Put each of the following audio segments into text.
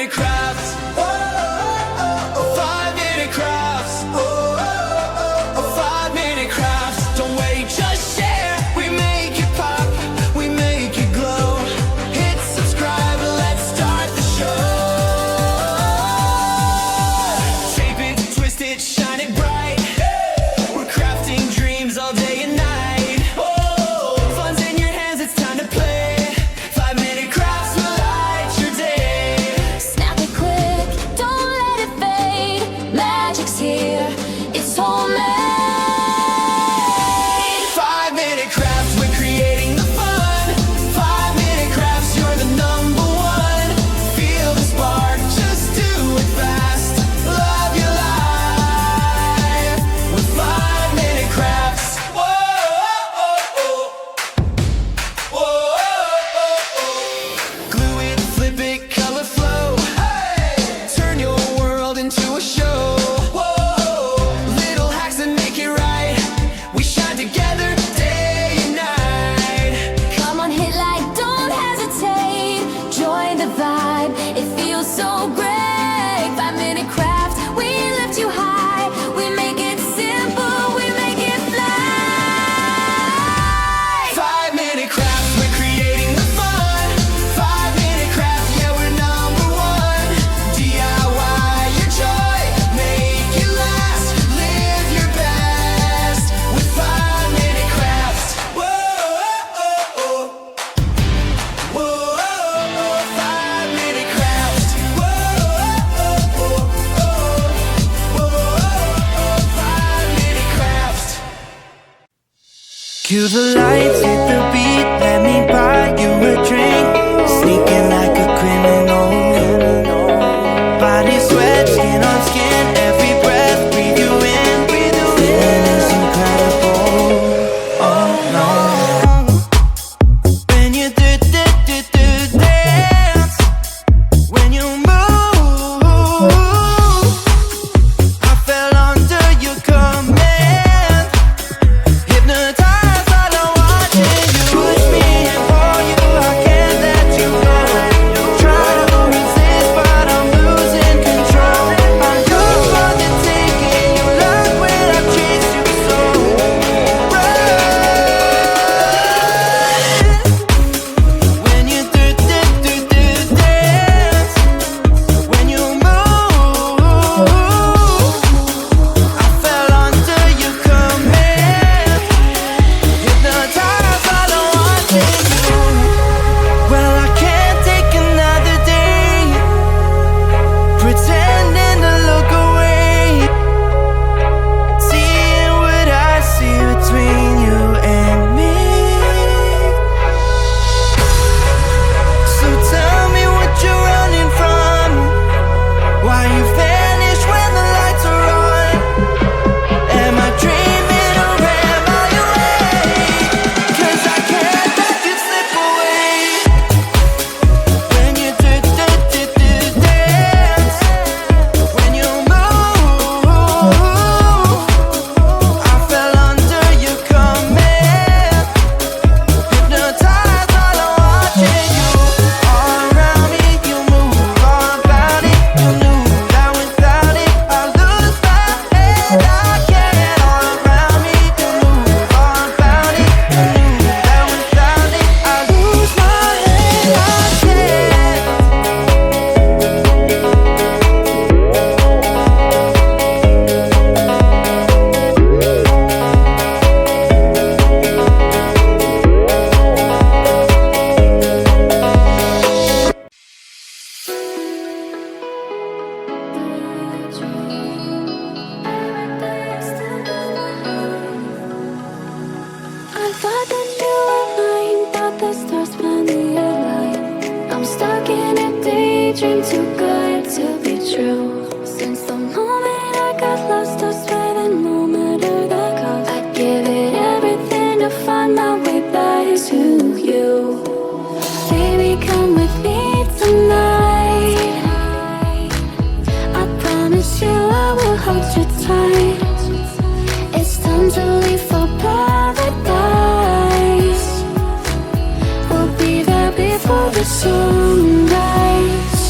5-minute crafts. 5-minute crafts. 5-minute crafts. Don't wait, just share. We make it pop, we make it glow. Hit subscribe, let's start the show. Shape it, twist it, shine it bright. We're crafting dreams all day and night. Fun's in your hands, it's time to play. 5-minute crafts will light your day. Snap it quick, don't let it fade. Magic's here, it's homemade. 5-minute crafts, we're creating the fun. 5-minute crafts, you're the number one. Feel the spark, just do it fast. Love your life with 5-minute crafts. Glue it, flip it, color flow. Turn your world into a show. Little hacks that make it right. We shine together day and night. Come on, hit like, don't hesitate. Join the vibe, it feels so great. 5-minute craft, we lift you high. We make it simple, we make it fly. 5-minute crafts, we're creating the fun. 5-minute crafts, yeah, we're number one. DIY your joy, make it last. Live your best with 5-minute crafts. Whoa, 5-minute crafts. 5-minute crafts. Cue the lights, hit the beat, let me buy you a drink. Sneaking like a criminal. Body sweat, skin on skin, every breath, breathe you in. Feeling is incredible. Oh no. When you do dance, when you move, I fell under your command. Hypnotized by the watching you push me and pull you. I can't let you go. Try to resist, but I'm losing control. I'm yours for the taking. You love when I chase you so. When you do dance, when you move, I fell under your command. Hypnotized by the watching you. Well, I can't take another day pretending to look away, seeing what I see between you and me. So tell me what you're running from, why you vanish when the lights are on. Am I dreaming or am I awake? 'Cause I can't let you slip away. When you do dance, when you move, I fell under your command. Hypnotized while I'm watching you. All around me, you move all about it. You knew that without it, I lose my head. I can't. All around me, you move all about it. You knew that without it, I lose my head. I can't. I thought that you were mine, thought the stars finally aligned. I'm stuck in a daydream, too good to be true. Since the moment I got lost, I swear that no matter the cost, I'd give it everything to find my way back to you. Baby, come with me tonight. I promise you I will hold you tight. It's time to leave for paradise. We'll be there before the sunrise.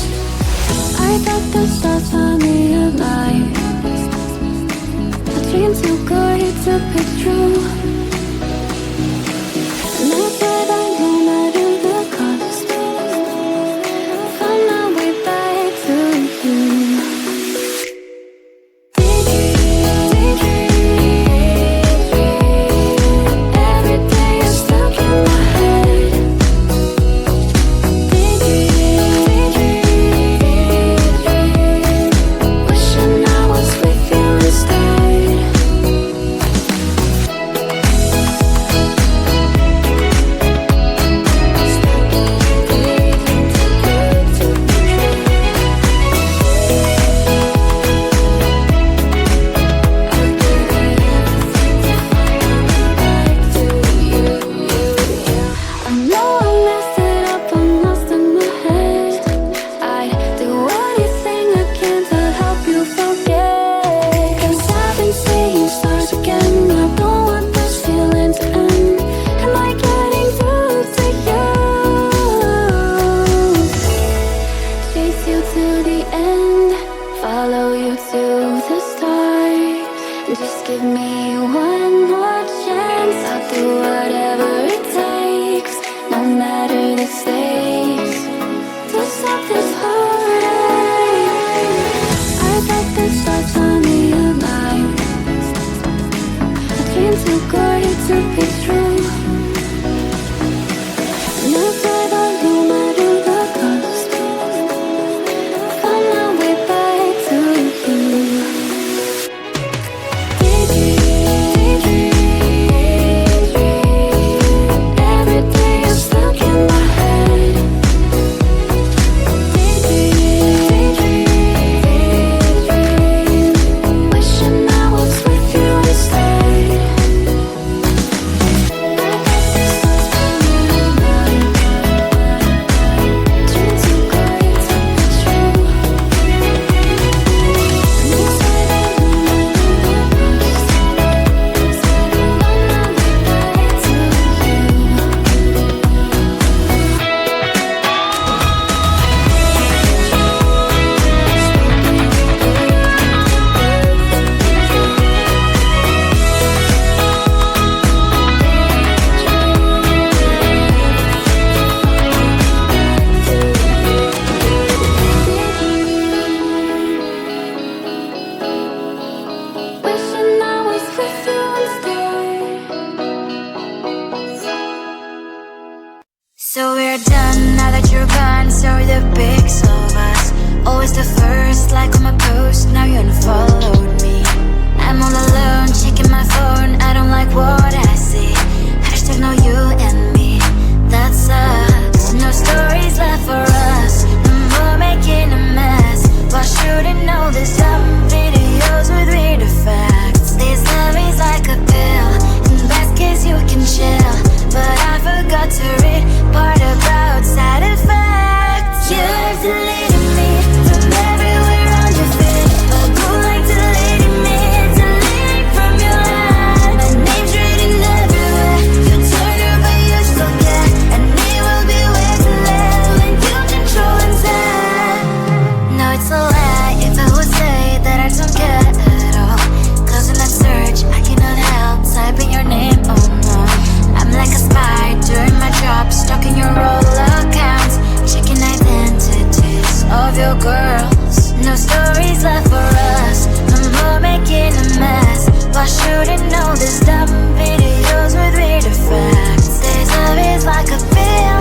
feel girls. No stories left for us. No more making a mess. Why shouldn't know this dumb videos with weird effects? This love is like a pill.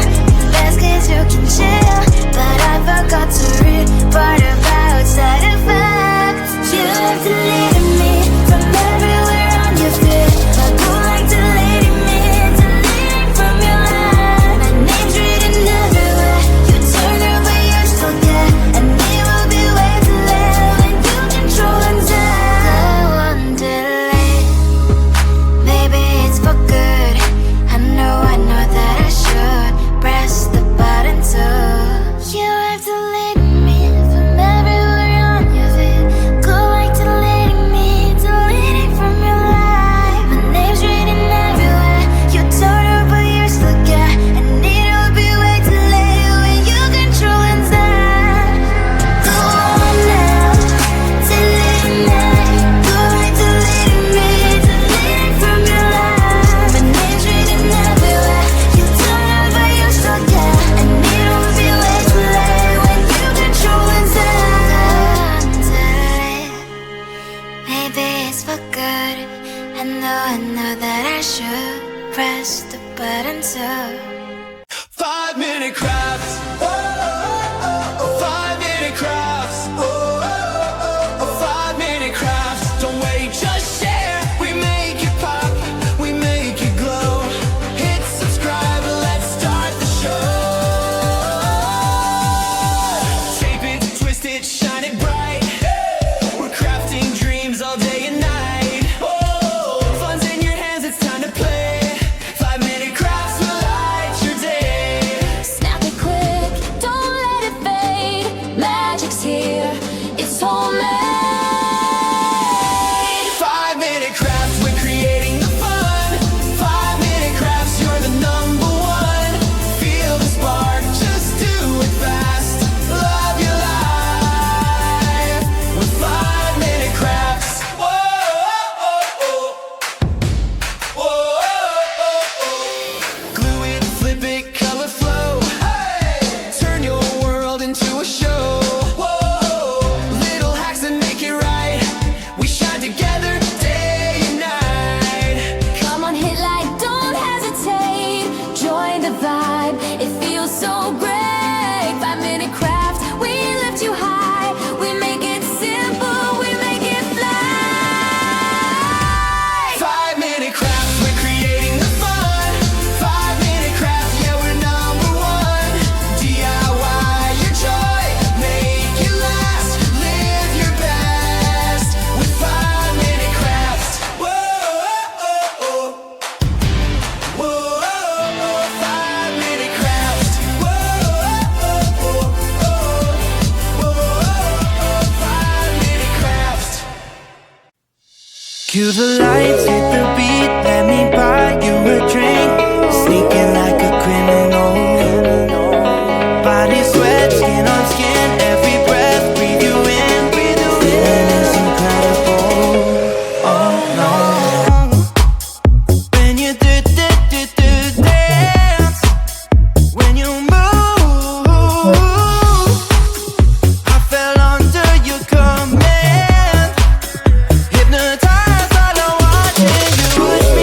Best case you can chill, but I forgot to read part about side effects. You have deleted me from everywhere on your feed. I go like deleting me, deleting from your life. My name's written everywhere. You turn her but you're still there, and me will be way too late when you control and tell. Go on delete. Maybe it's for good. I know that I should press the button too. You have deleted me from everywhere on your feed. Go like deleting me, deleting from your life. My name's written everywhere. You told her but you're still there, and it'll be way too late when you control and stop. Go on now, deleting me. Go like deleting me, deleting from your life. My name's written everywhere. You told her but you're still there, and it'll be way too late when you control and stop. Delete. Maybe it's for good. I know that I should press the button too. 5-minute crafts. 5-minute crafts. 5-minute crafts. Don't wait, just share. We make it pop, we make it glow. Hit subscribe, let's start the show. Tape it, twist it, shine it bright. We're crafting dreams all day and night. Fun's in your hands, it's time to play. 5-minute crafts will light your day. Snap it quick, don't let it fade. Magic's here, it's homemade. 5-minute crafts, we're creating the fun. 5-minute crafts, you're the number one. Feel the spark, just do it fast. Love your life with 5-minute crafts. Glue it, flip it, color flow. Turn your world into a show. Little hacks that make it right. We shine together day and night. Come on, hit like, don't hesitate. Join the vibe, it feels so great. 5-minute craft, we lift you high. We make it simple, we make it fly. 5-minute crafts, we're creating the fun. 5-minute crafts, yeah, we're number one. DIY your joy, make it last. Live your best with 5-minute crafts. Whoa, 5-minute crafts. 5-minute crafts. Cue the lights, hit the beat, let me buy you a drink. Sneaking like a criminal. Body sweat, skin on skin, every breath, breathe you in. Feeling is incredible. Oh no. When you do dance, when you move, I fell under your command. Hypnotized, all I watching you push me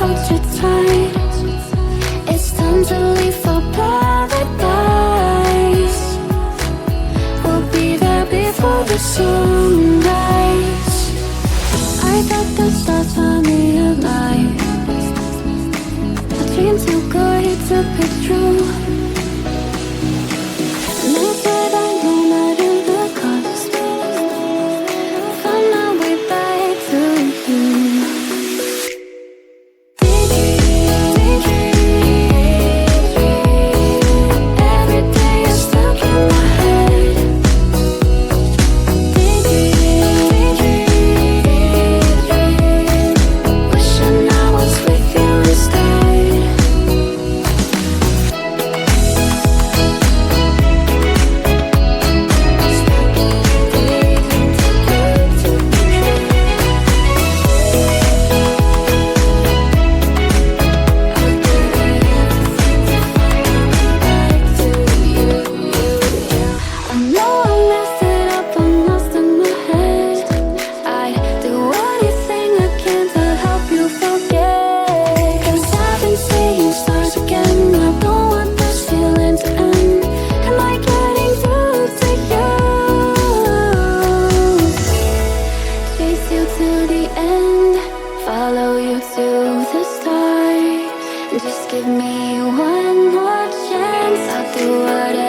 hold you tight. It's time to leave for paradise. We'll be there before the sunrise. I thought the stars found me alive. A dream too good to be true. And I said I no matter the cost, find my way back to you. Every day you're stuck in my head. Wishing I was with you instead. I know I messed it up, I'm lost in my head. I'd do anything I can to help you forget. 'Cause I've been seeing stars again. I don't want this feeling to end. Am I getting through to you? Chase you to the end, follow you to the stars. Just give me one more chance, I'll do whatever